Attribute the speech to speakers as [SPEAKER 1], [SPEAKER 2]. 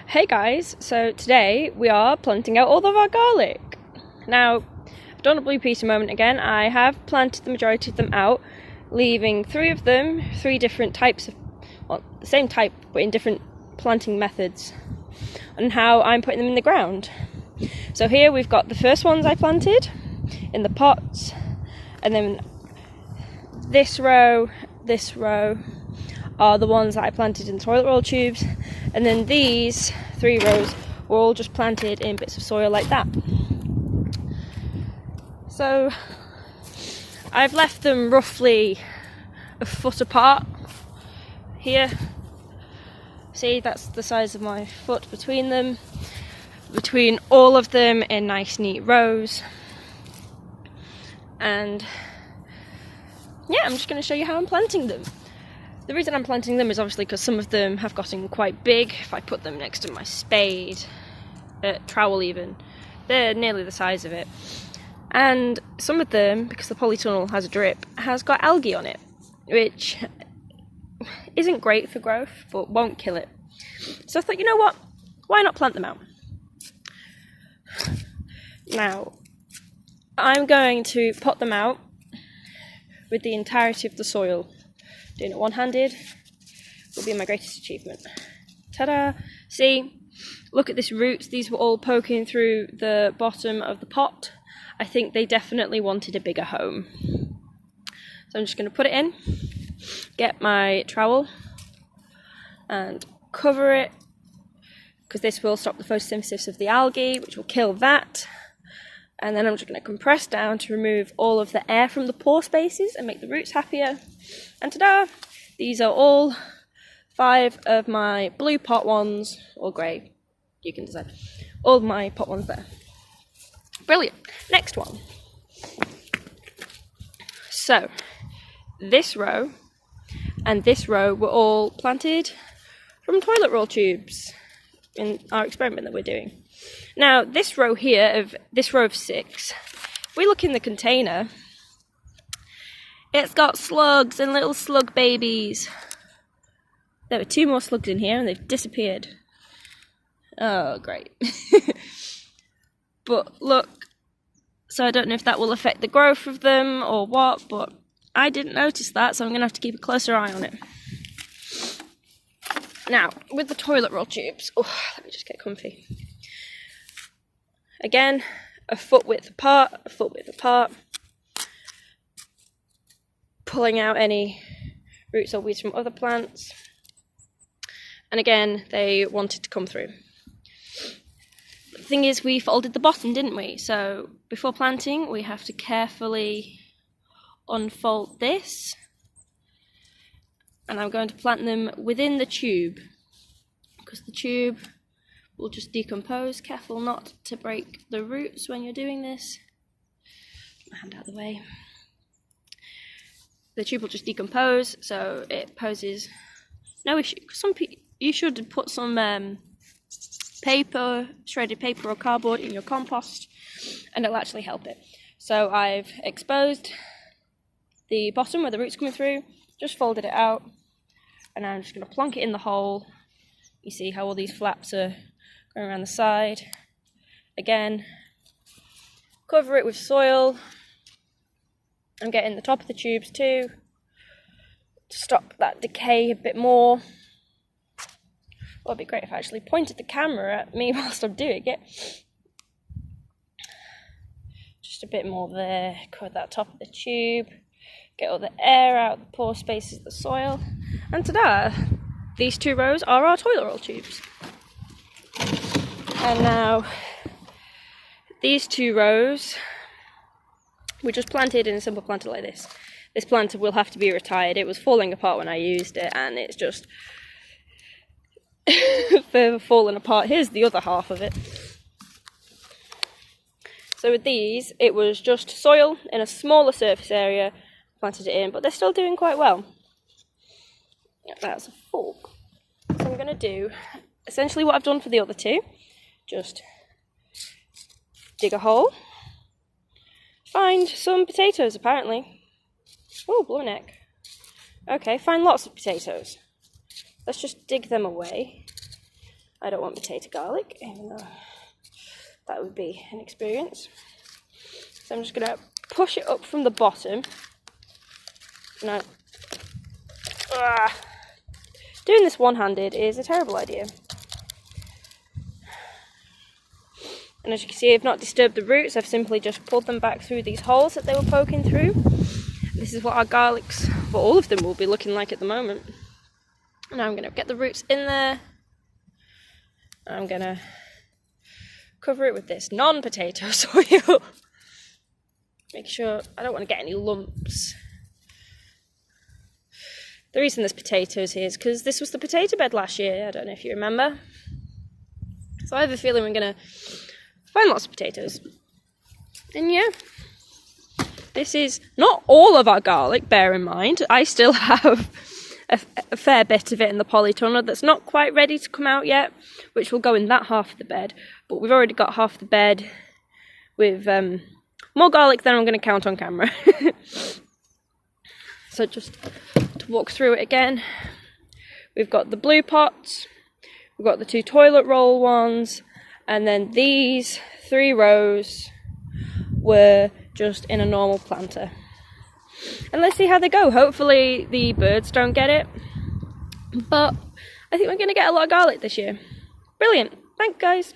[SPEAKER 1] Hey guys, so today we are planting out all of our garlic. Now, I've done a Blue Peter moment again. I have planted the majority of them out, leaving three of them, three different types of, well, the same type but in different planting methods, and how I'm putting them in the ground. So here we've got the first ones I planted in the pots, and then this row are the ones that I planted in toilet roll tubes, and then these three rows were all just planted in bits of soil like that. So I've left them roughly a foot apart here. See, that's the size of my foot between them, between all of them in nice neat rows. And yeah, I'm just going to show you how I'm planting them. The reason I'm planting them is obviously because some of them have gotten quite big. If I put them next to my spade, trowel even, they're nearly the size of it. And some of them, because the polytunnel has a drip, has got algae on it, which isn't great for growth, but won't kill it. So I thought, you know what, why not plant them out? Now, I'm going to pot them out with the entirety of the soil. Doing it one-handed will be my greatest achievement. Ta-da! See, look at this roots. These were all poking through the bottom of the pot. I think they definitely wanted a bigger home. So I'm just going to put it in, get my trowel and cover it, because this will stop the photosynthesis of the algae, which will kill that. And then I'm just going to compress down to remove all of the air from the pore spaces and make the roots happier. And ta-da! These are all 5 of my blue pot ones, or grey, you can decide. All of my pot ones there. Brilliant. Next one. So, this row and this row were all planted from toilet roll tubes in our experiment that we're doing. Now, this row here, this row of 6, if we look in the container, it's got slugs and little slug babies. There were 2 more slugs in here and they've disappeared. Oh, great. But look, so I don't know if that will affect the growth of them or what, but I didn't notice that, so I'm going to have to keep a closer eye on it. Now, with the toilet roll tubes, let me just get comfy. Again, a foot width apart, pulling out any roots or weeds from other plants. And again, they wanted to come through. The thing is, we folded the bottom, didn't we? So before planting, we have to carefully unfold this. And I'm going to plant them within the tube, because the tube will just decompose. Careful not to break the roots when you're doing this. Get my hand out of the way. The tube will just decompose, so it poses no issue. You should put some paper, shredded paper or cardboard in your compost, and it'll actually help it. So I've exposed the bottom where the root's coming through, just folded it out, and I'm just going to plonk it in the hole. You see how all these flaps are going around the side. Again, cover it with soil. I'm getting the top of the tubes too, to stop that decay a bit more. Well, it'd be great if I actually pointed the camera at me whilst I'm doing it. Just a bit more there, cover that top of the tube, get all the air out, the pore spaces of the soil, and ta-da! These 2 rows are our toilet roll tubes. And now, these 2 rows, we just planted in a simple planter like this. This planter will have to be retired. It was falling apart when I used it, and it's just further falling apart. Here's the other half of it. So with these, it was just soil in a smaller surface area, planted it in, but they're still doing quite well. That's a fork. So I'm going to do essentially what I've done for the other 2. Just dig a hole, find some potatoes apparently. Oh, blow neck. Okay, find lots of potatoes. Let's just dig them away. I don't want potato garlic, even though that would be an experience. So I'm just going to push it up from the bottom. Now, doing this one-handed is a terrible idea. And as you can see, I've not disturbed the roots, I've simply just pulled them back through these holes that they were poking through. This is what our garlics, well, all of them will be looking like at the moment. Now I'm going to get the roots in there. I'm going to cover it with this non-potato soil. Make sure I don't want to get any lumps. The reason there's potatoes here is because this was the potato bed last year. I don't know if you remember. So I have a feeling we're going to find lots of potatoes. And yeah, this is not all of our garlic, bear in mind. I still have a fair bit of it in the polytunnel that's not quite ready to come out yet, which will go in that half of the bed. But we've already got half the bed with more garlic than I'm going to count on camera. So just to walk through it again, we've got the blue pots, we've got the 2 toilet roll ones, and then these 3 rows were just in a normal planter. And let's see how they go. Hopefully the birds don't get it, but I think we're going to get a lot of garlic this year. Brilliant. Thanks, guys.